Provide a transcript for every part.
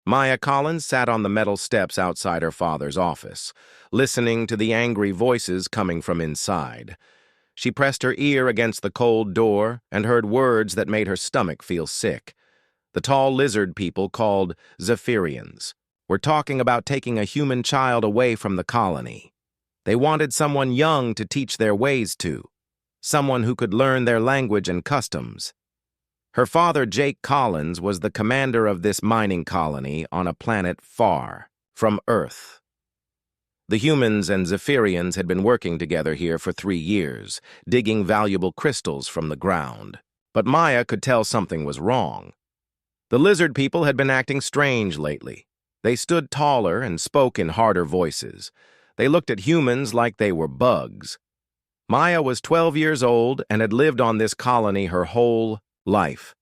Maya Collins sat on the metal steps outside her father's office, listening to the angry voices coming from inside. She pressed her ear against the cold door and heard words that made her stomach feel sick. The tall lizard people, called Zephyrians, were talking about taking a human child away from the colony. They wanted someone young to teach their ways to, someone who could learn their language and customs. Her father, Jake Collins, was the commander of this mining colony on a planet far from Earth. The humans and Zephyrians had been working together here for 3 years, digging valuable crystals from the ground. But Maya could tell something was wrong. The lizard people had been acting strange lately. They stood taller and spoke in harder voices. They looked at humans like they were bugs. Maya was 12 years old and had lived on this colony her whole life.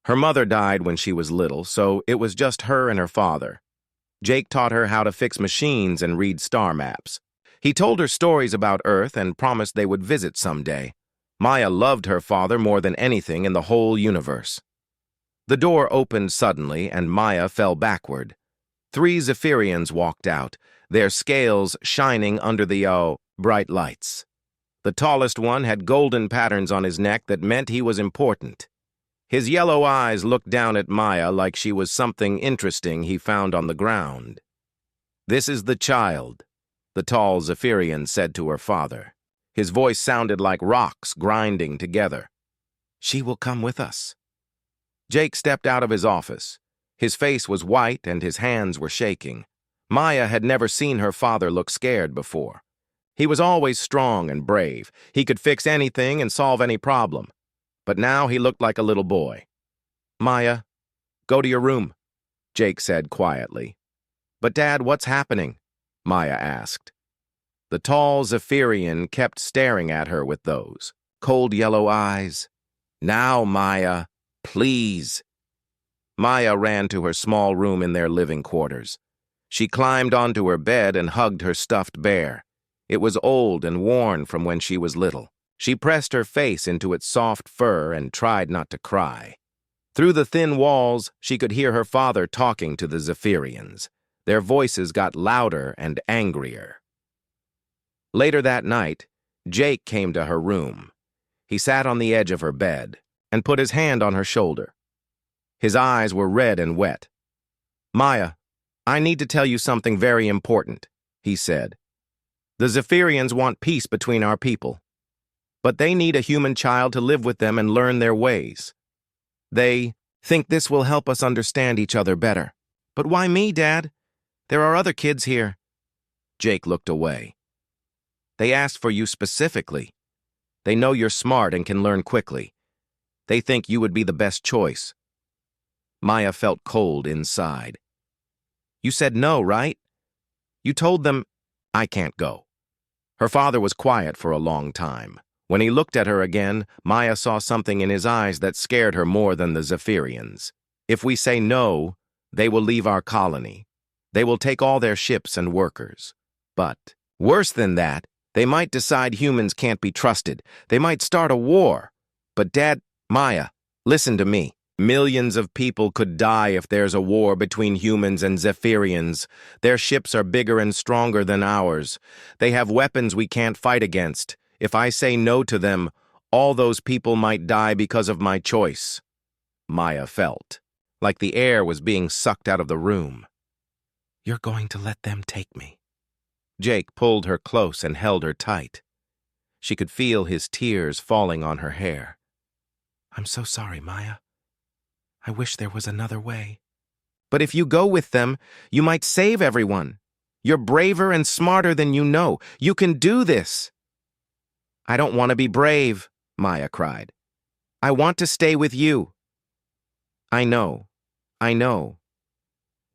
Her mother died when she was little, so it was just her and her father. Jake taught her how to fix machines and read star maps. He told her stories about Earth and promised they would visit someday. Maya loved her father more than anything in the whole universe. The door opened suddenly and Maya fell backward. 3 Zephyrians walked out, their scales shining under the bright lights. The tallest one had golden patterns on his neck that meant he was important. His yellow eyes looked down at Maya like she was something interesting he found on the ground. "This is the child," the tall Zephyrian said to her father. His voice sounded like rocks grinding together. "She will come with us." Jake stepped out of his office. His face was white and his hands were shaking. Maya had never seen her father look scared before. He was always strong and brave. He could fix anything and solve any problem. But now he looked like a little boy. "Maya, go to your room," Jake said quietly. "But Dad, what's happening?" Maya asked. The tall Zephyrian kept staring at her with those cold yellow eyes. "Now, Maya, please." Maya ran to her small room in their living quarters. She climbed onto her bed and hugged her stuffed bear. It was old and worn from when she was little. She pressed her face into its soft fur and tried not to cry. Through the thin walls, she could hear her father talking to the Zephyrians. Their voices got louder and angrier. Later that night, Jake came to her room. He sat on the edge of her bed and put his hand on her shoulder. His eyes were red and wet. "Maya, I need to tell you something very important," he said. "The Zephyrians want peace between our people. But they need a human child to live with them and learn their ways. They think this will help us understand each other better." "But why me, Dad? There are other kids here." Jake looked away. "They asked for you specifically. They know you're smart and can learn quickly. They think you would be the best choice." Maya felt cold inside. "You said no, right? You told them I can't go." Her father was quiet for a long time. When he looked at her again, Maya saw something in his eyes that scared her more than the Zephyrians. "If we say no, they will leave our colony. They will take all their ships and workers. But, worse than that, they might decide humans can't be trusted. They might start a war. But Dad, Maya, listen to me. Millions of people could die if there's a war between humans and Zephyrians. Their ships are bigger and stronger than ours. They have weapons we can't fight against. If I say no to them, all those people might die because of my choice." Maya felt like the air was being sucked out of the room. "You're going to let them take me." Jake pulled her close and held her tight. She could feel his tears falling on her hair. "I'm so sorry, Maya. I wish there was another way." "But if you go with them, you might save everyone. You're braver and smarter than you know. You can do this." "I don't want to be brave," Maya cried. "I want to stay with you." I know.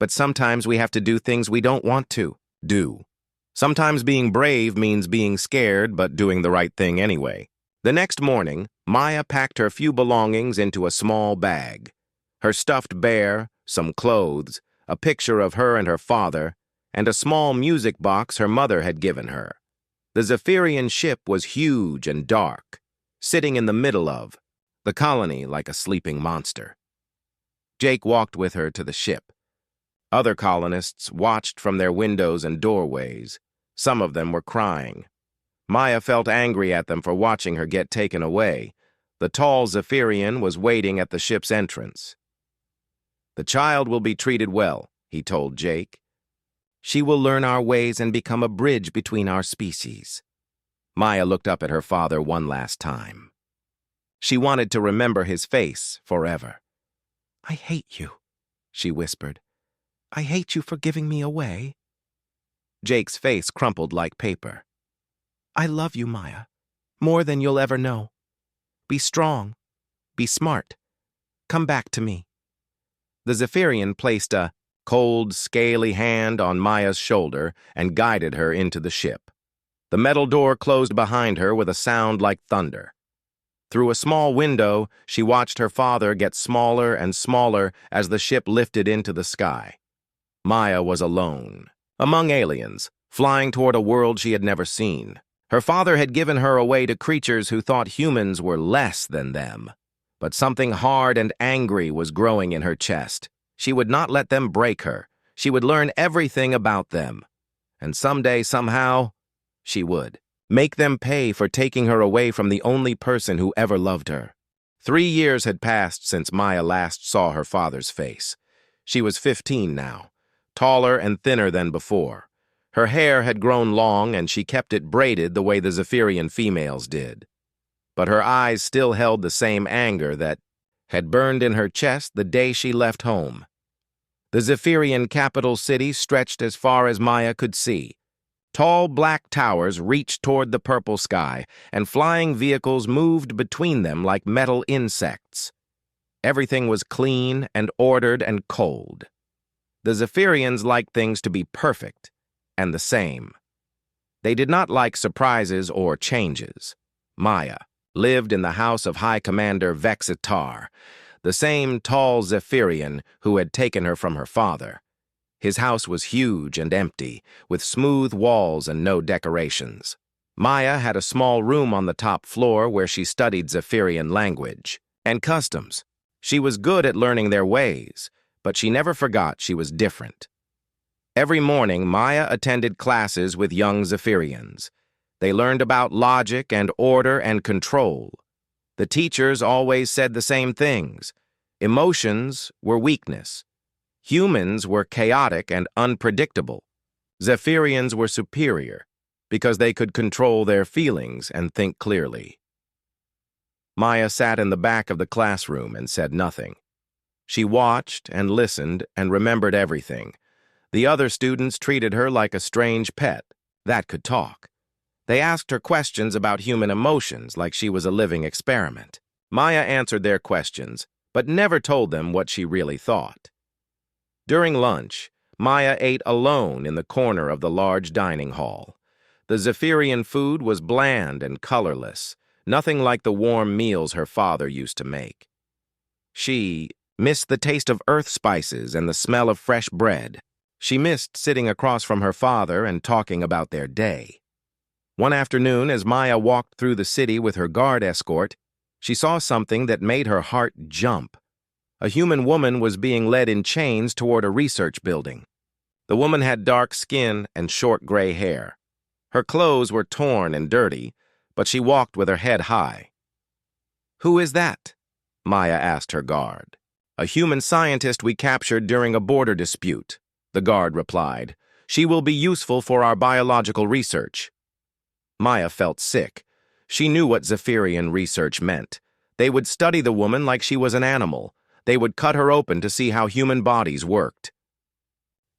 But sometimes we have to do things we don't want to do. Sometimes being brave means being scared but doing the right thing anyway." The next morning, Maya packed her few belongings into a small bag. Her stuffed bear, some clothes, a picture of her and her father, and a small music box her mother had given her. The Zephyrian ship was huge and dark, sitting in the middle of the colony like a sleeping monster. Jake walked with her to the ship. Other colonists watched from their windows and doorways. Some of them were crying. Maya felt angry at them for watching her get taken away. The tall Zephyrian was waiting at the ship's entrance. "The child will be treated well," he told Jake. "She will learn our ways and become a bridge between our species." Maya looked up at her father one last time. She wanted to remember his face forever. "I hate you," she whispered. "I hate you for giving me away." Jake's face crumpled like paper. "I love you, Maya, more than you'll ever know. Be strong. Be smart. Come back to me." The Zephyrian placed a cold, scaly hand on Maya's shoulder and guided her into the ship. The metal door closed behind her with a sound like thunder. Through a small window, she watched her father get smaller and smaller as the ship lifted into the sky. Maya was alone, among aliens, flying toward a world she had never seen. Her father had given her away to creatures who thought humans were less than them. But something hard and angry was growing in her chest. She would not let them break her. She would learn everything about them. And someday, somehow, she would make them pay for taking her away from the only person who ever loved her. 3 years had passed since Maya last saw her father's face. She was 15 now, taller and thinner than before. Her hair had grown long and she kept it braided the way the Zephyrian females did. But her eyes still held the same anger that had burned in her chest the day she left home. The Zephyrian capital city stretched as far as Maya could see. Tall black towers reached toward the purple sky, and flying vehicles moved between them like metal insects. Everything was clean and ordered and cold. The Zephyrians liked things to be perfect and the same. They did not like surprises or changes. Maya lived in the house of High Commander Vexitar, the same tall Zephyrian who had taken her from her father. His house was huge and empty, with smooth walls and no decorations. Maya had a small room on the top floor where she studied Zephyrian language and customs. She was good at learning their ways, but she never forgot she was different. Every morning, Maya attended classes with young Zephyrians. They learned about logic and order and control. The teachers always said the same things. Emotions were weakness. Humans were chaotic and unpredictable. Zephyrians were superior because they could control their feelings and think clearly. Maya sat in the back of the classroom and said nothing. She watched and listened and remembered everything. The other students treated her like a strange pet that could talk. They asked her questions about human emotions like she was a living experiment. Maya answered their questions, but never told them what she really thought. During lunch, Maya ate alone in the corner of the large dining hall. The Zephyrian food was bland and colorless, nothing like the warm meals her father used to make. She missed the taste of earth spices and the smell of fresh bread. She missed sitting across from her father and talking about their day. One afternoon, as Maya walked through the city with her guard escort, she saw something that made her heart jump. A human woman was being led in chains toward a research building. The woman had dark skin and short gray hair. Her clothes were torn and dirty, but she walked with her head high. "Who is that?" Maya asked her guard. "A human scientist we captured during a border dispute," the guard replied. "She will be useful for our biological research." Maya felt sick. She knew what Zephyrian research meant. They would study the woman like she was an animal. They would cut her open to see how human bodies worked.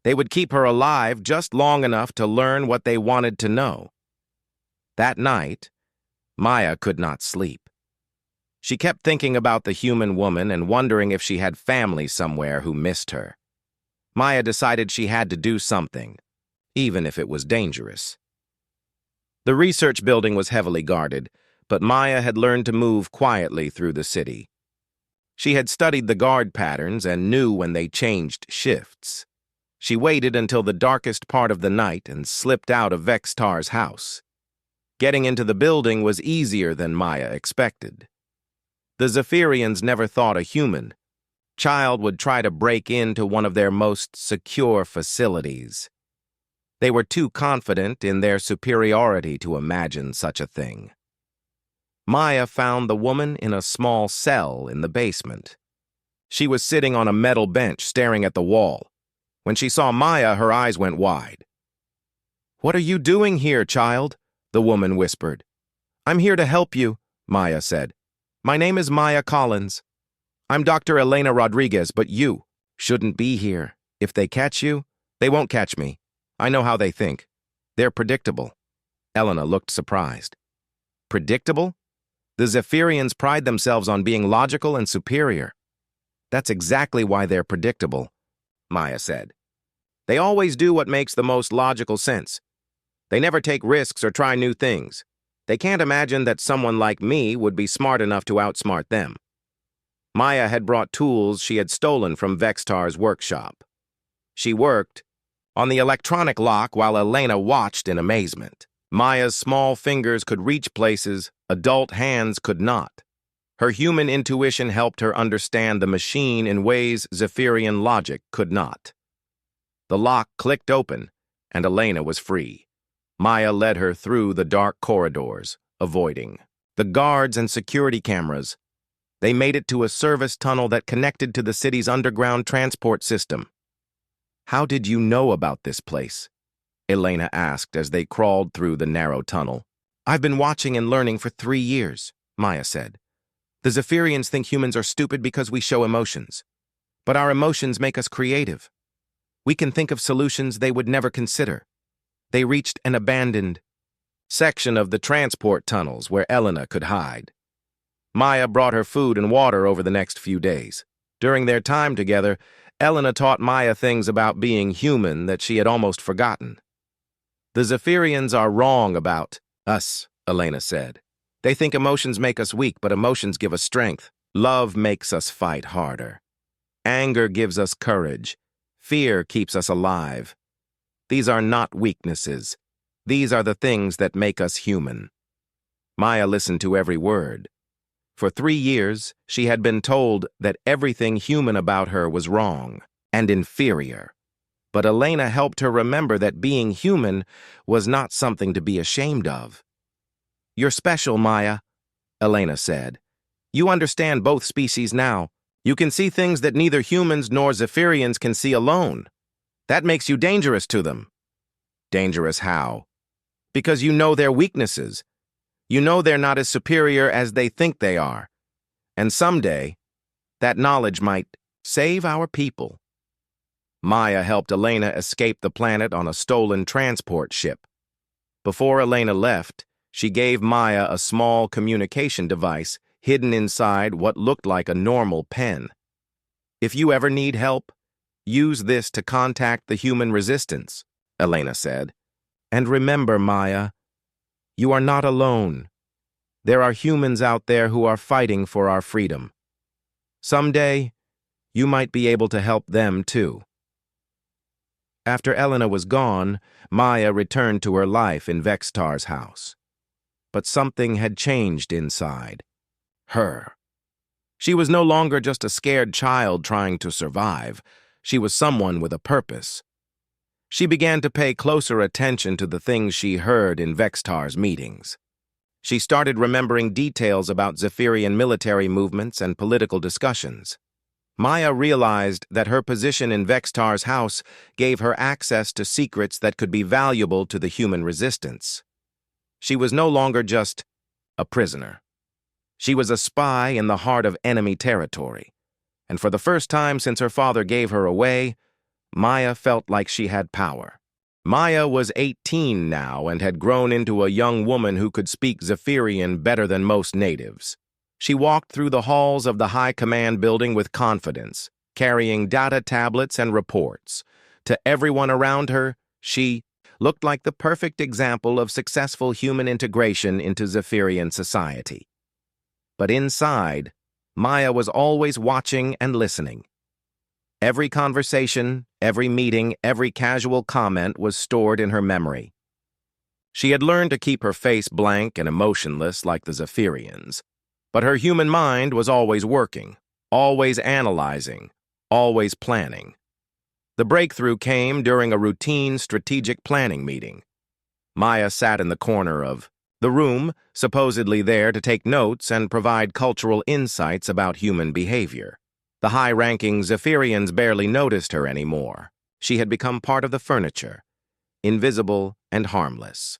They would keep her alive just long enough to learn what they wanted to know. That night, Maya could not sleep. She kept thinking about the human woman and wondering if she had family somewhere who missed her. Maya decided she had to do something, even if it was dangerous. The research building was heavily guarded, but Maya had learned to move quietly through the city. She had studied the guard patterns and knew when they changed shifts. She waited until the darkest part of the night and slipped out of Vextar's house. Getting into the building was easier than Maya expected. The Zephyrians never thought a human child would try to break into one of their most secure facilities. They were too confident in their superiority to imagine such a thing. Maya found the woman in a small cell in the basement. She was sitting on a metal bench staring at the wall. When she saw Maya, her eyes went wide. "What are you doing here, child?" the woman whispered. "I'm here to help you," Maya said. "My name is Maya Collins. I'm Dr. Elena Rodriguez, but you shouldn't be here. If they catch you, they won't catch me. I know how they think. They're predictable." Elena looked surprised. Predictable? The Zephyrians pride themselves on being logical and superior. "That's exactly why they're predictable," Maya said. "They always do what makes the most logical sense. They never take risks or try new things. They can't imagine that someone like me would be smart enough to outsmart them." Maya had brought tools she had stolen from Vextar's workshop. She worked on the electronic lock while Elena watched in amazement. Maya's small fingers could reach places adult hands could not. Her human intuition helped her understand the machine in ways Zephyrian logic could not. The lock clicked open, and Elena was free. Maya led her through the dark corridors, avoiding the guards and security cameras. They made it to a service tunnel that connected to the city's underground transport system. "How did you know about this place?" Elena asked as they crawled through the narrow tunnel. "I've been watching and learning for 3 years," Maya said. "The Zephyrians think humans are stupid because we show emotions. But our emotions make us creative. We can think of solutions they would never consider." They reached an abandoned section of the transport tunnels where Elena could hide. Maya brought her food and water over the next few days. During their time together, Elena taught Maya things about being human that she had almost forgotten. "The Zephyrians are wrong about us," Elena said. "They think emotions make us weak, but emotions give us strength. Love makes us fight harder. Anger gives us courage. Fear keeps us alive. These are not weaknesses. These are the things that make us human." Maya listened to every word. For 3 years, she had been told that everything human about her was wrong and inferior. But Elena helped her remember that being human was not something to be ashamed of. "You're special, Maya," Elena said. "You understand both species now. You can see things that neither humans nor Zephyrians can see alone. That makes you dangerous to them." "Dangerous how?" "Because you know their weaknesses. You know they're not as superior as they think they are. And someday, that knowledge might save our people." Maya helped Elena escape the planet on a stolen transport ship. Before Elena left, she gave Maya a small communication device hidden inside what looked like a normal pen. "If you ever need help, use this to contact the human resistance," Elena said. "And remember, Maya, you are not alone. There are humans out there who are fighting for our freedom. Someday, you might be able to help them too." After Elena was gone, Maya returned to her life in Vextar's house. But something had changed inside her. She was no longer just a scared child trying to survive. She was someone with a purpose. She began to pay closer attention to the things she heard in Vextar's meetings. She started remembering details about Zephyrian military movements and political discussions. Maya realized that her position in Vextar's house gave her access to secrets that could be valuable to the human resistance. She was no longer just a prisoner. She was a spy in the heart of enemy territory. And for the first time since her father gave her away, Maya felt like she had power. Maya was 18 now and had grown into a young woman who could speak Zephyrian better than most natives. She walked through the halls of the High Command building with confidence, carrying data tablets and reports. To everyone around her, she looked like the perfect example of successful human integration into Zephyrian society. But inside, Maya was always watching and listening. Every conversation, every meeting, every casual comment was stored in her memory. She had learned to keep her face blank and emotionless like the Zephyrians, but her human mind was always working, always analyzing, always planning. The breakthrough came during a routine strategic planning meeting. Maya sat in the corner of the room, supposedly there to take notes and provide cultural insights about human behavior. The high-ranking Zephyrians barely noticed her anymore. She had become part of the furniture, invisible and harmless.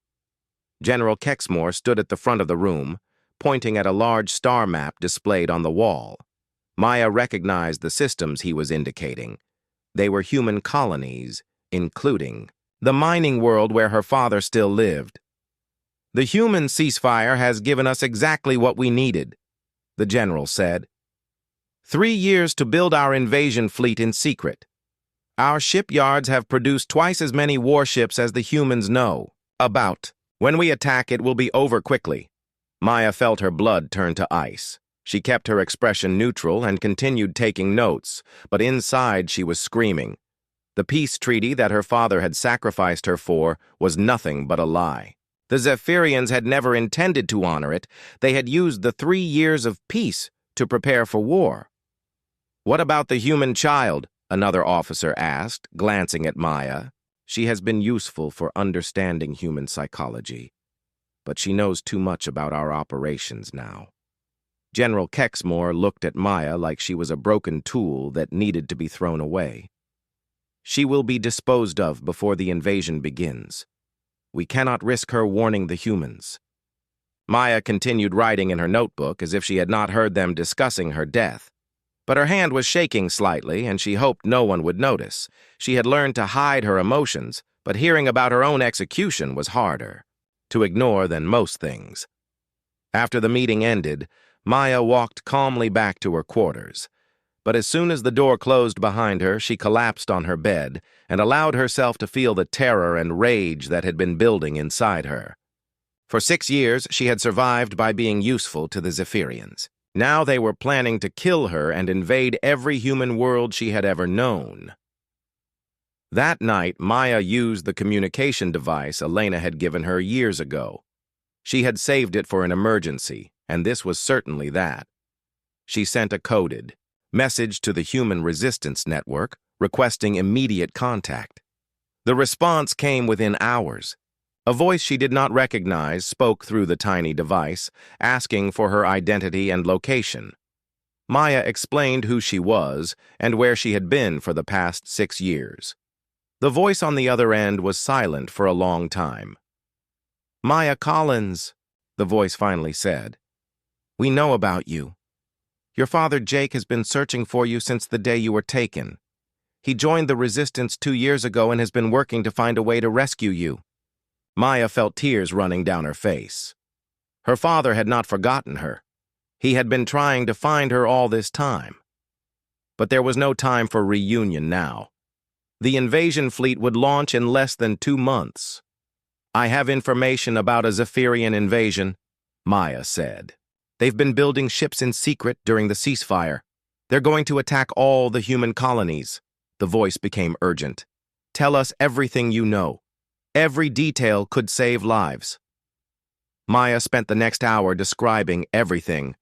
General Kexmore stood at the front of the room, pointing at a large star map displayed on the wall. Maya recognized the systems he was indicating. They were human colonies, including the mining world where her father still lived. "The human ceasefire has given us exactly what we needed," the general said. 3 years to build our invasion fleet in secret. Our shipyards have produced twice as many warships as the humans know about. When we attack, it will be over quickly. Maya felt her blood turn to ice. She kept her expression neutral and continued taking notes, but inside she was screaming. The peace treaty that her father had sacrificed her for was nothing but a lie. The Zephyrians had never intended to honor it. They had used the 3 years of peace to prepare for war. "What about the human child?" another officer asked, glancing at Maya. "She has been useful for understanding human psychology, but she knows too much about our operations now." General Kexmore looked at Maya like she was a broken tool that needed to be thrown away. "She will be disposed of before the invasion begins. We cannot risk her warning the humans." Maya continued writing in her notebook as if she had not heard them discussing her death. But her hand was shaking slightly, and she hoped no one would notice. She had learned to hide her emotions, but hearing about her own execution was harder to ignore than most things. After the meeting ended, Maya walked calmly back to her quarters. But as soon as the door closed behind her, she collapsed on her bed and allowed herself to feel the terror and rage that had been building inside her. For 6 years, she had survived by being useful to the Zephyrians. Now they were planning to kill her and invade every human world she had ever known. That night, Maya used the communication device Elena had given her years ago. She had saved it for an emergency, and this was certainly that. She sent a coded message to the Human Resistance Network, requesting immediate contact. The response came within hours. A voice she did not recognize spoke through the tiny device, asking for her identity and location. Maya explained who she was and where she had been for the past 6 years. The voice on the other end was silent for a long time. "Maya Collins," the voice finally said. "We know about you. Your father Jake has been searching for you since the day you were taken. He joined the resistance 2 years ago and has been working to find a way to rescue you." Maya felt tears running down her face. Her father had not forgotten her. He had been trying to find her all this time. But there was no time for reunion now. The invasion fleet would launch in less than 2 months. "I have information about a Zephyrian invasion," Maya said. "They've been building ships in secret during the ceasefire. They're going to attack all the human colonies." The voice became urgent. "Tell us everything you know. Every detail could save lives." Maya spent the next hour describing everything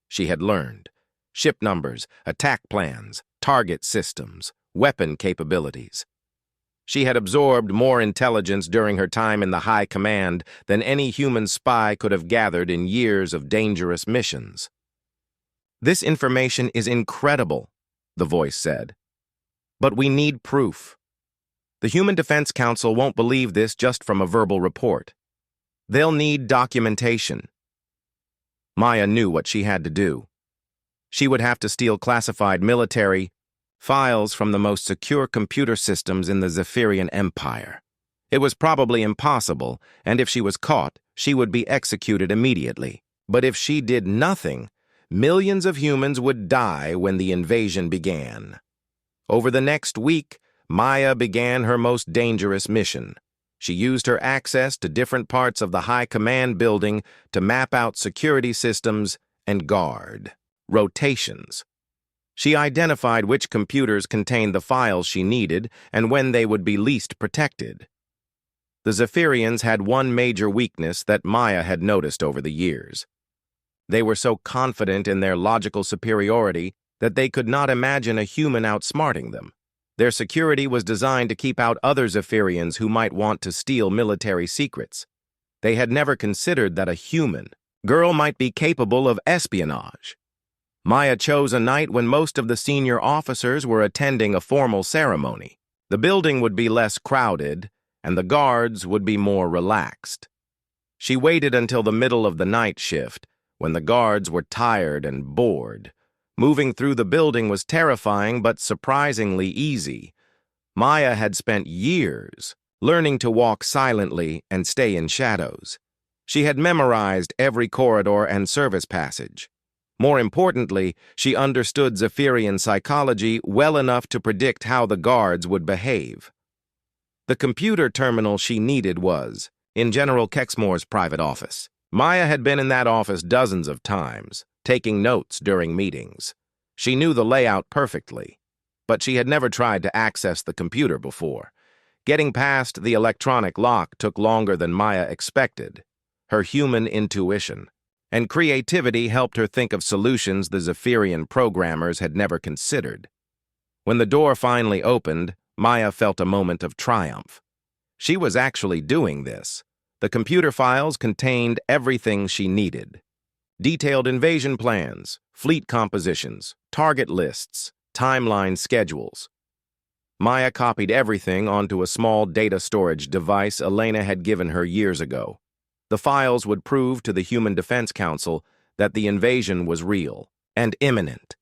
she had learned. Ship numbers, attack plans, target systems, weapon capabilities. She had absorbed more intelligence during her time in the High Command than any human spy could have gathered in years of dangerous missions. "This information is incredible," the voice said. "But we need proof. The Human Defense Council won't believe this just from a verbal report. They'll need documentation." Maya knew what she had to do. She would have to steal classified military files from the most secure computer systems in the Zephyrian Empire. It was probably impossible, and if she was caught, she would be executed immediately. But if she did nothing, millions of humans would die when the invasion began. Over the next week, Maya began her most dangerous mission. She used her access to different parts of the High Command building to map out security systems and guard rotations. She identified which computers contained the files she needed and when they would be least protected. The Zephyrians had one major weakness that Maya had noticed over the years. They were so confident in their logical superiority that they could not imagine a human outsmarting them. Their security was designed to keep out other Zephyrians who might want to steal military secrets. They had never considered that a human girl might be capable of espionage. Maya chose a night when most of the senior officers were attending a formal ceremony. The building would be less crowded, and the guards would be more relaxed. She waited until the middle of the night shift, when the guards were tired and bored. Moving through the building was terrifying but surprisingly easy. Maya had spent years learning to walk silently and stay in shadows. She had memorized every corridor and service passage. More importantly, she understood Zephyrian psychology well enough to predict how the guards would behave. The computer terminal she needed was in General Kexmore's private office. Maya had been in that office dozens of times, taking notes during meetings. She knew the layout perfectly, but she had never tried to access the computer before. Getting past the electronic lock took longer than Maya expected. Her human intuition and creativity helped her think of solutions the Zephyrian programmers had never considered. When the door finally opened, Maya felt a moment of triumph. She was actually doing this. The computer files contained everything she needed. Detailed invasion plans, fleet compositions, target lists, timeline schedules. Maya copied everything onto a small data storage device Elena had given her years ago. The files would prove to the Human Defense Council that the invasion was real and imminent.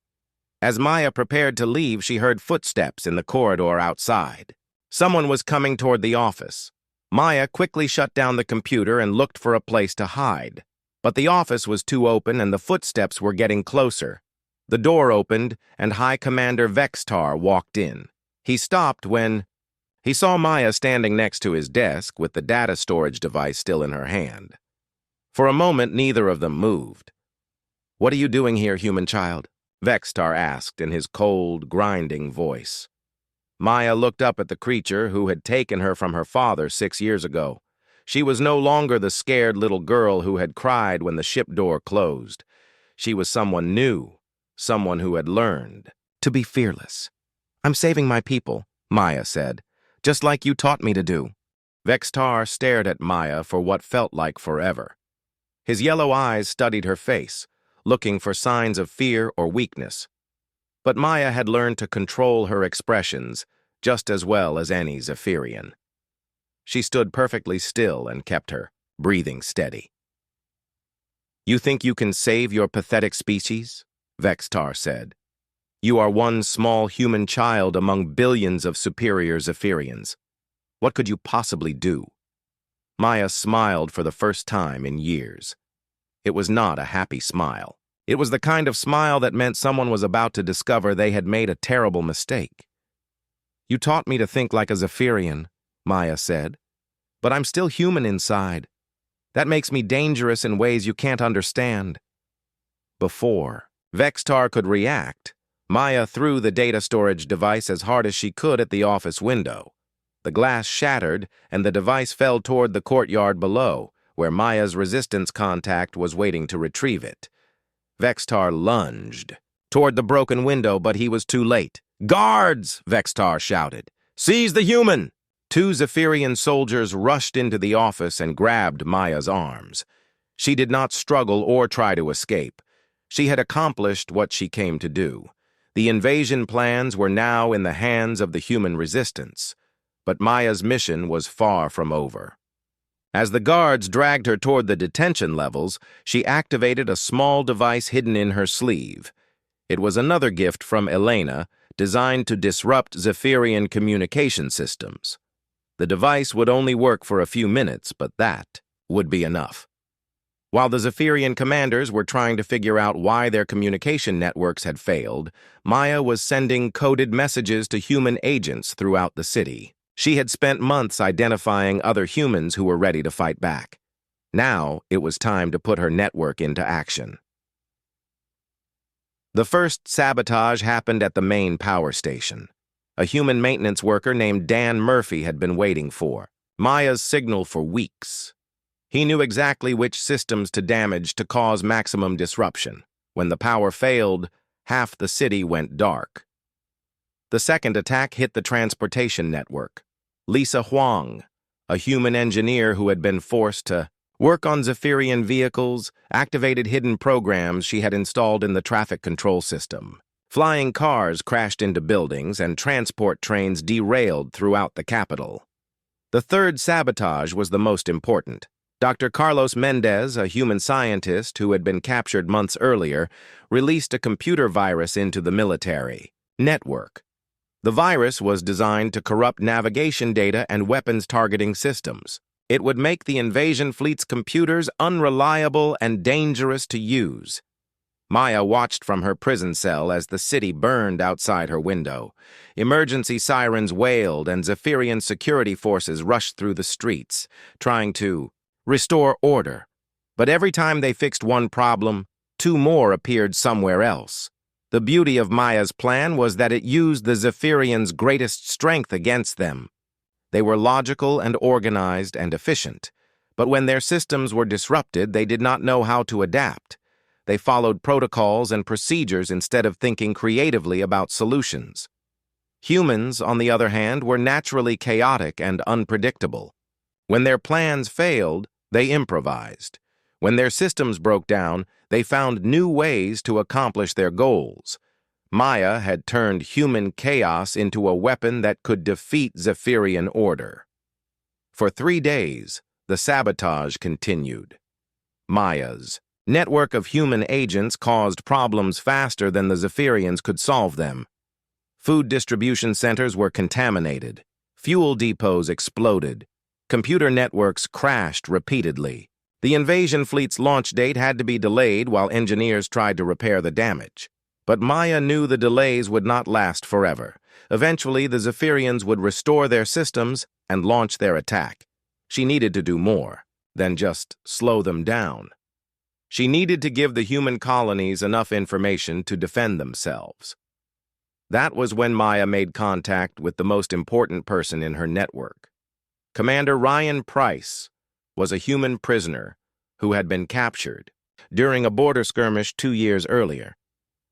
As Maya prepared to leave, she heard footsteps in the corridor outside. Someone was coming toward the office. Maya quickly shut down the computer and looked for a place to hide. But the office was too open and the footsteps were getting closer. The door opened and High Commander Vextar walked in. He stopped when he saw Maya standing next to his desk with the data storage device still in her hand. For a moment, neither of them moved. "What are you doing here, human child?" Vextar asked in his cold, grinding voice. Maya looked up at the creature who had taken her from her father 6 years ago. She was no longer the scared little girl who had cried when the ship door closed. She was someone new, someone who had learned to be fearless. "I'm saving my people," Maya said, "just like you taught me to do." Vextar stared at Maya for what felt like forever. His yellow eyes studied her face, looking for signs of fear or weakness. But Maya had learned to control her expressions just as well as any Zephyrian. She stood perfectly still and kept her breathing steady. "You think you can save your pathetic species?" Vextar said. "You are one small human child among billions of superior Zephyrians. What could you possibly do?" Maya smiled for the first time in years. It was not a happy smile. It was the kind of smile that meant someone was about to discover they had made a terrible mistake. "You taught me to think like a Zephyrian," Maya said, "but I'm still human inside. That makes me dangerous in ways you can't understand." Before Vextar could react, Maya threw the data storage device as hard as she could at the office window. The glass shattered, and the device fell toward the courtyard below, where Maya's resistance contact was waiting to retrieve it. Vextar lunged toward the broken window, but he was too late. "Guards!" Vextar shouted. "Seize the human!" 2 Zephyrian soldiers rushed into the office and grabbed Maya's arms. She did not struggle or try to escape. She had accomplished what she came to do. The invasion plans were now in the hands of the human resistance, but Maya's mission was far from over. As the guards dragged her toward the detention levels, she activated a small device hidden in her sleeve. It was another gift from Elena, designed to disrupt Zephyrian communication systems. The device would only work for a few minutes, but that would be enough. While the Zephyrian commanders were trying to figure out why their communication networks had failed, Maya was sending coded messages to human agents throughout the city. She had spent months identifying other humans who were ready to fight back. Now it was time to put her network into action. The first sabotage happened at the main power station. A human maintenance worker named Dan Murphy had been waiting for Maya's signal for weeks. He knew exactly which systems to damage to cause maximum disruption. When the power failed, half the city went dark. The second attack hit the transportation network. Lisa Huang, a human engineer who had been forced to work on Zephyrian vehicles, activated hidden programs she had installed in the traffic control system. Flying cars crashed into buildings and transport trains derailed throughout the capital. The third sabotage was the most important. Dr. Carlos Mendez, a human scientist who had been captured months earlier, released a computer virus into the military network. The virus was designed to corrupt navigation data and weapons targeting systems. It would make the invasion fleet's computers unreliable and dangerous to use. Maya watched from her prison cell as the city burned outside her window. Emergency sirens wailed and Zephyrian security forces rushed through the streets, trying to restore order. But every time they fixed one problem, two more appeared somewhere else. The beauty of Maya's plan was that it used the Zephyrians' greatest strength against them. They were logical and organized and efficient, but when their systems were disrupted, they did not know how to adapt. They followed protocols and procedures instead of thinking creatively about solutions. Humans, on the other hand, were naturally chaotic and unpredictable. When their plans failed, they improvised. When their systems broke down, they found new ways to accomplish their goals. Maya had turned human chaos into a weapon that could defeat Zephyrian order. For 3 days, the sabotage continued. Maya's network of human agents caused problems faster than the Zephyrians could solve them. Food distribution centers were contaminated. Fuel depots exploded. Computer networks crashed repeatedly. The invasion fleet's launch date had to be delayed while engineers tried to repair the damage. But Maya knew the delays would not last forever. Eventually, the Zephyrians would restore their systems and launch their attack. She needed to do more than just slow them down. She needed to give the human colonies enough information to defend themselves. That was when Maya made contact with the most important person in her network. Commander Ryan Price was a human prisoner who had been captured during a border skirmish 2 years earlier.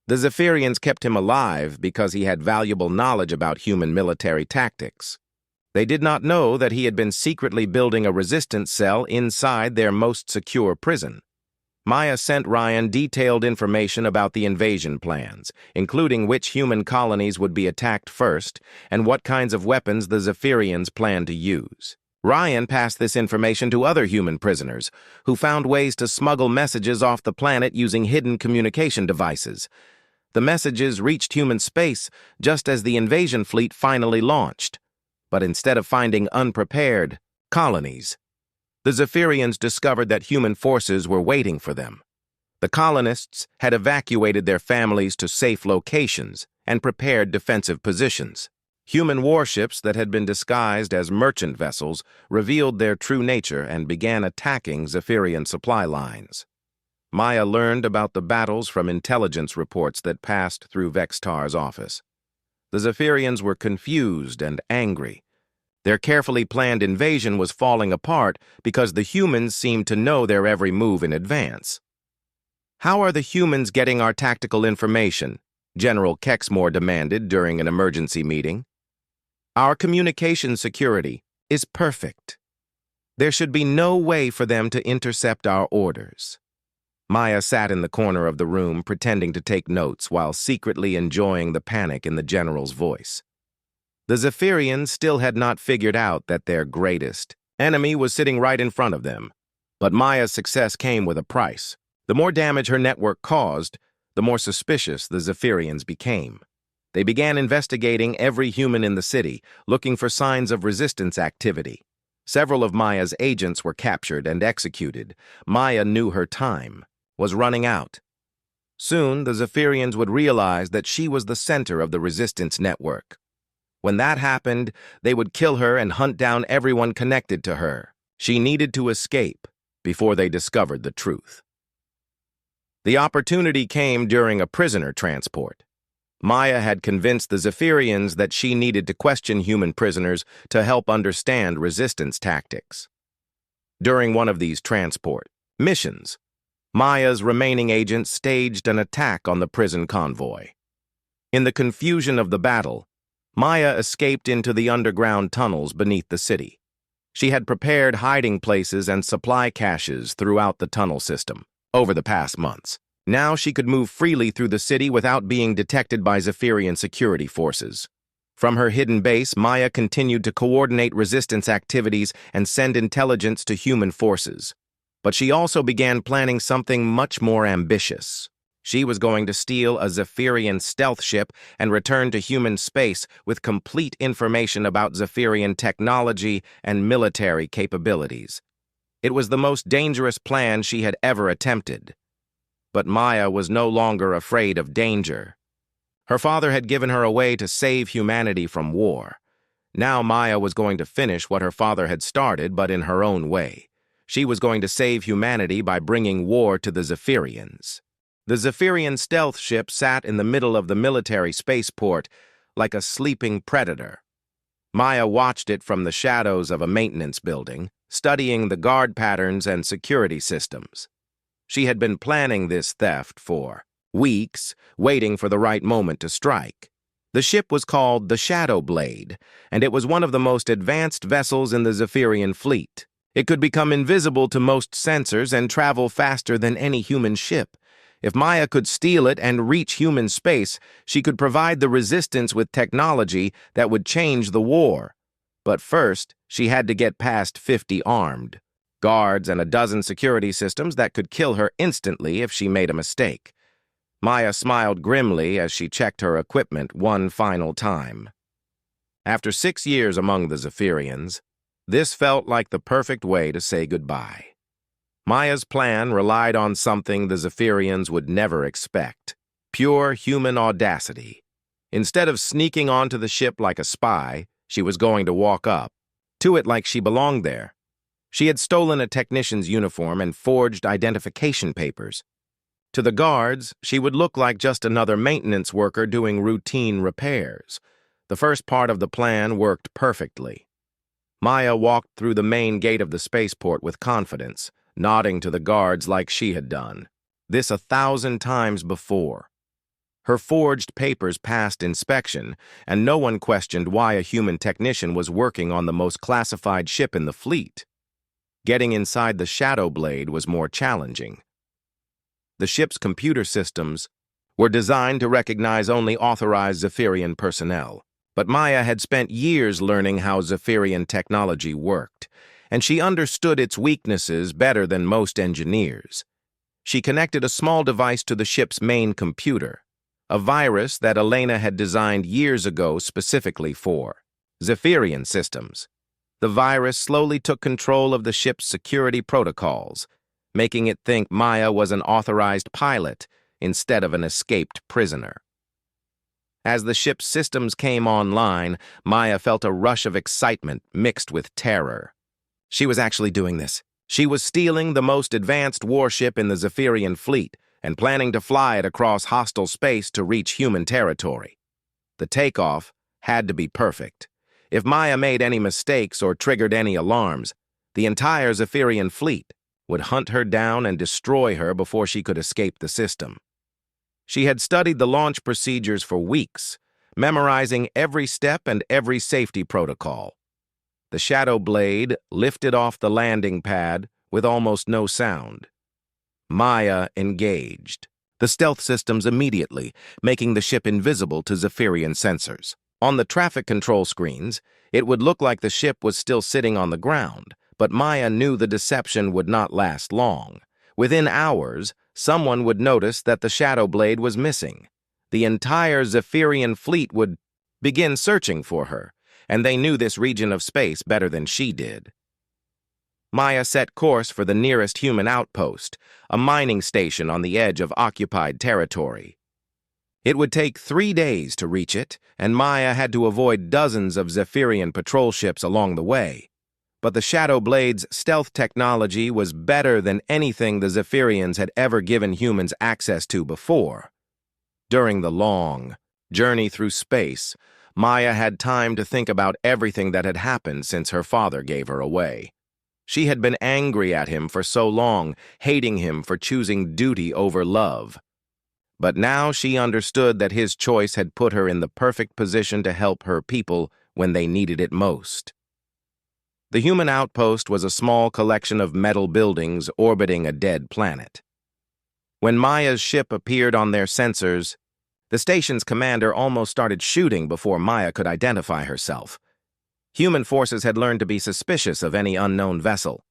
The Zephyrians kept him alive because he had valuable knowledge about human military tactics. They did not know that he had been secretly building a resistance cell inside their most secure prison. Maya sent Ryan detailed information about the invasion plans, including which human colonies would be attacked first and what kinds of weapons the Zephyrians planned to use. Ryan passed this information to other human prisoners, who found ways to smuggle messages off the planet using hidden communication devices. The messages reached human space just as the invasion fleet finally launched. But instead of finding unprepared colonies, the Zephyrians discovered that human forces were waiting for them. The colonists had evacuated their families to safe locations and prepared defensive positions. Human warships that had been disguised as merchant vessels revealed their true nature and began attacking Zephyrian supply lines. Maya learned about the battles from intelligence reports that passed through Vextar's office. The Zephyrians were confused and angry. Their carefully planned invasion was falling apart because the humans seemed to know their every move in advance. "How are the humans getting our tactical information?" General Kexmore demanded during an emergency meeting. "Our communication security is perfect. There should be no way for them to intercept our orders." Maya sat in the corner of the room pretending to take notes while secretly enjoying the panic in the general's voice. The Zephyrians still had not figured out that their greatest enemy was sitting right in front of them. But Maya's success came with a price. The more damage her network caused, the more suspicious the Zephyrians became. They began investigating every human in the city, looking for signs of resistance activity. Several of Maya's agents were captured and executed. Maya knew her time was running out. Soon, the Zephyrians would realize that she was the center of the resistance network. When that happened, they would kill her and hunt down everyone connected to her. She needed to escape before they discovered the truth. The opportunity came during a prisoner transport. Maya had convinced the Zephyrians that she needed to question human prisoners to help understand resistance tactics. During one of these transport missions, Maya's remaining agents staged an attack on the prison convoy. In the confusion of the battle, Maya escaped into the underground tunnels beneath the city. She had prepared hiding places and supply caches throughout the tunnel system over the past months. Now she could move freely through the city without being detected by Zephyrian security forces. From her hidden base, Maya continued to coordinate resistance activities and send intelligence to human forces. But she also began planning something much more ambitious. She was going to steal a Zephyrian stealth ship and return to human space with complete information about Zephyrian technology and military capabilities. It was the most dangerous plan she had ever attempted. But Maya was no longer afraid of danger. Her father had given her a way to save humanity from war. Now Maya was going to finish what her father had started, but in her own way. She was going to save humanity by bringing war to the Zephyrians. The Zephyrian stealth ship sat in the middle of the military spaceport like a sleeping predator. Maya watched it from the shadows of a maintenance building, studying the guard patterns and security systems. She had been planning this theft for weeks, waiting for the right moment to strike. The ship was called the Shadow Blade, and it was one of the most advanced vessels in the Zephyrian fleet. It could become invisible to most sensors and travel faster than any human ship. If Maya could steal it and reach human space, she could provide the resistance with technology that would change the war. But first, she had to get past 50 armed guards and a dozen security systems that could kill her instantly if she made a mistake. Maya smiled grimly as she checked her equipment one final time. After 6 years among the Zephyrians, this felt like the perfect way to say goodbye. Maya's plan relied on something the Zephyrians would never expect: pure human audacity. Instead of sneaking onto the ship like a spy, she was going to walk up to it like she belonged there. She had stolen a technician's uniform and forged identification papers. To the guards, she would look like just another maintenance worker doing routine repairs. The first part of the plan worked perfectly. Maya walked through the main gate of the spaceport with confidence, nodding to the guards like she had done. This 1,000 times before. Her forged papers passed inspection, and no one questioned why a human technician was working on the most classified ship in the fleet. Getting inside the Shadow Blade was more challenging. The ship's computer systems were designed to recognize only authorized Zephyrian personnel. But Maya had spent years learning how Zephyrian technology worked, and she understood its weaknesses better than most engineers. She connected a small device to the ship's main computer, a virus that Elena had designed years ago specifically for Zephyrian systems. The virus slowly took control of the ship's security protocols, making it think Maya was an authorized pilot instead of an escaped prisoner. As the ship's systems came online, Maya felt a rush of excitement mixed with terror. She was actually doing this. She was stealing the most advanced warship in the Zephyrian fleet and planning to fly it across hostile space to reach human territory. The takeoff had to be perfect. If Maya made any mistakes or triggered any alarms, the entire Zephyrian fleet would hunt her down and destroy her before she could escape the system. She had studied the launch procedures for weeks, memorizing every step and every safety protocol. The Shadow Blade lifted off the landing pad with almost no sound. Maya engaged the stealth systems immediately, making the ship invisible to Zephyrian sensors. On the traffic control screens, it would look like the ship was still sitting on the ground, but Maya knew the deception would not last long. Within hours, someone would notice that the Shadow Blade was missing. The entire Zephyrian fleet would begin searching for her, and they knew this region of space better than she did. Maya set course for the nearest human outpost, a mining station on the edge of occupied territory. It would take 3 days to reach it, and Maya had to avoid dozens of Zephyrian patrol ships along the way. But the Shadow Blade's stealth technology was better than anything the Zephyrians had ever given humans access to before. During the long journey through space, Maya had time to think about everything that had happened since her father gave her away. She had been angry at him for so long, hating him for choosing duty over love. But now she understood that his choice had put her in the perfect position to help her people when they needed it most. The human outpost was a small collection of metal buildings orbiting a dead planet. When Maya's ship appeared on their sensors, the station's commander almost started shooting before Maya could identify herself. Human forces had learned to be suspicious of any unknown vessel.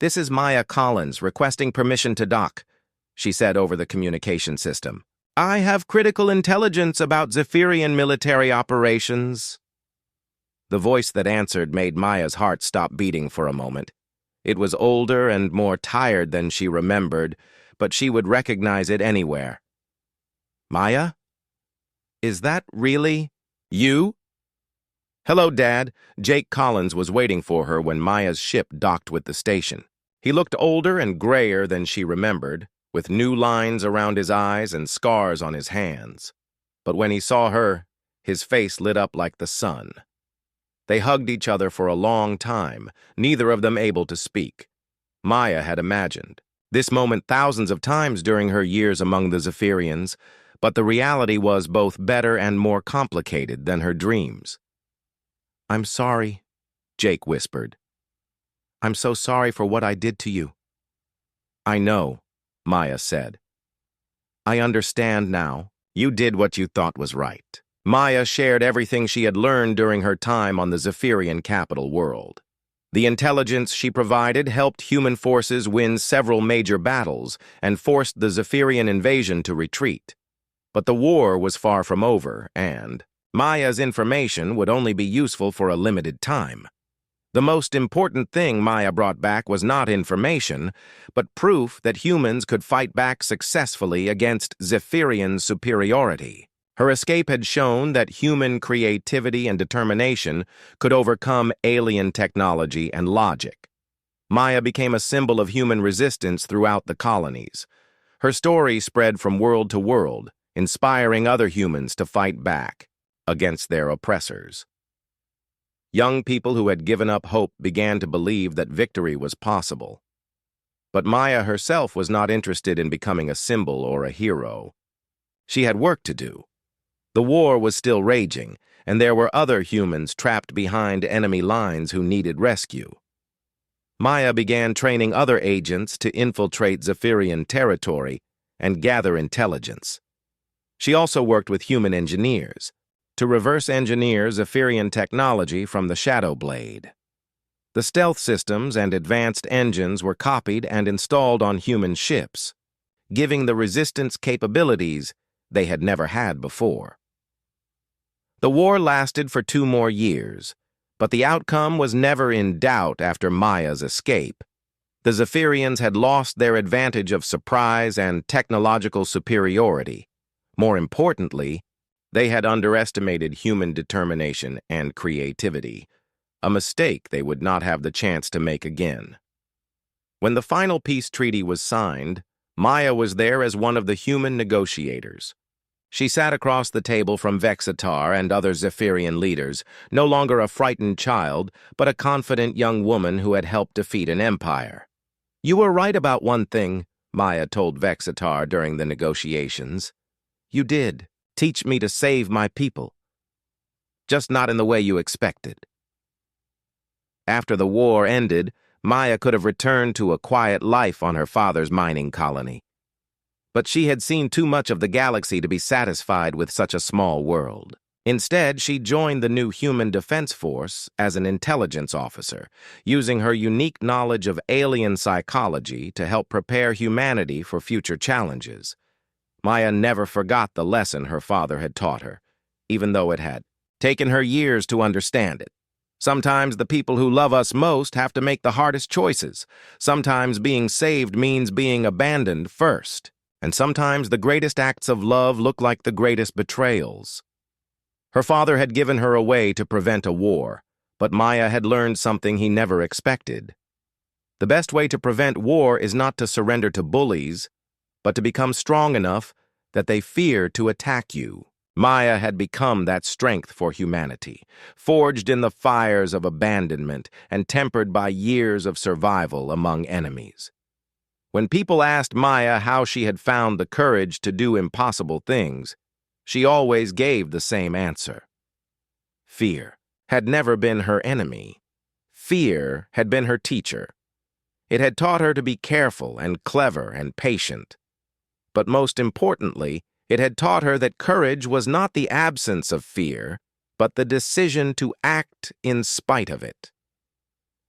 "This is Maya Collins, requesting permission to dock," she said over the communication system. "I have critical intelligence about Zephyrian military operations." The voice that answered made Maya's heart stop beating for a moment. It was older and more tired than she remembered, but she would recognize it anywhere. "Maya? Is that really you?" "Hello, Dad." Jake Collins was waiting for her when Maya's ship docked with the station. He looked older and grayer than she remembered, with new lines around his eyes and scars on his hands. But when he saw her, his face lit up like the sun. They hugged each other for a long time, neither of them able to speak. Maya had imagined this moment thousands of times during her years among the Zephyrians, but the reality was both better and more complicated than her dreams. "I'm sorry," Jake whispered. "I'm so sorry for what I did to you." "I know," Maya said. "I understand now. You did what you thought was right." Maya shared everything she had learned during her time on the Zephyrian capital world. The intelligence she provided helped human forces win several major battles and forced the Zephyrian invasion to retreat. But the war was far from over, and Maya's information would only be useful for a limited time. The most important thing Maya brought back was not information, but proof that humans could fight back successfully against Zephyrian superiority. Her escape had shown that human creativity and determination could overcome alien technology and logic. Maya became a symbol of human resistance throughout the colonies. Her story spread from world to world, inspiring other humans to fight back against their oppressors. Young people who had given up hope began to believe that victory was possible. But Maya herself was not interested in becoming a symbol or a hero. She had work to do. The war was still raging, and there were other humans trapped behind enemy lines who needed rescue. Maya began training other agents to infiltrate Zephyrian territory and gather intelligence. She also worked with human engineers to reverse engineer Zephyrian technology from the Shadow Blade. The stealth systems and advanced engines were copied and installed on human ships, giving the Resistance capabilities they had never had before. The war lasted for 2 more years, but the outcome was never in doubt after Maya's escape. The Zephyrians had lost their advantage of surprise and technological superiority. More importantly, they had underestimated human determination and creativity, a mistake they would not have the chance to make again. When the final peace treaty was signed, Maya was there as one of the human negotiators. She sat across the table from Vexitar and other Zephyrian leaders, no longer a frightened child, but a confident young woman who had helped defeat an empire. "You were right about one thing," Maya told Vexitar during the negotiations. "You did teach me to save my people. Just not in the way you expected." After the war ended, Maya could have returned to a quiet life on her father's mining colony. But she had seen too much of the galaxy to be satisfied with such a small world. Instead, she joined the new Human Defense Force as an intelligence officer, using her unique knowledge of alien psychology to help prepare humanity for future challenges. Maya never forgot the lesson her father had taught her, even though it had taken her years to understand it. Sometimes the people who love us most have to make the hardest choices. Sometimes being saved means being abandoned first. And sometimes the greatest acts of love look like the greatest betrayals. Her father had given her away to prevent a war, but Maya had learned something he never expected. The best way to prevent war is not to surrender to bullies, but to become strong enough that they fear to attack you. Maya had become that strength for humanity, forged in the fires of abandonment and tempered by years of survival among enemies. When people asked Maya how she had found the courage to do impossible things, she always gave the same answer. Fear had never been her enemy. Fear had been her teacher. It had taught her to be careful and clever and patient. But most importantly, it had taught her that courage was not the absence of fear, but the decision to act in spite of it.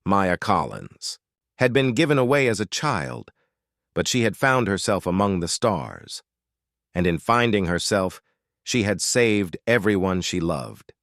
Maya Collins had been given away as a child, but she had found herself among the stars. And in finding herself, she had saved everyone she loved.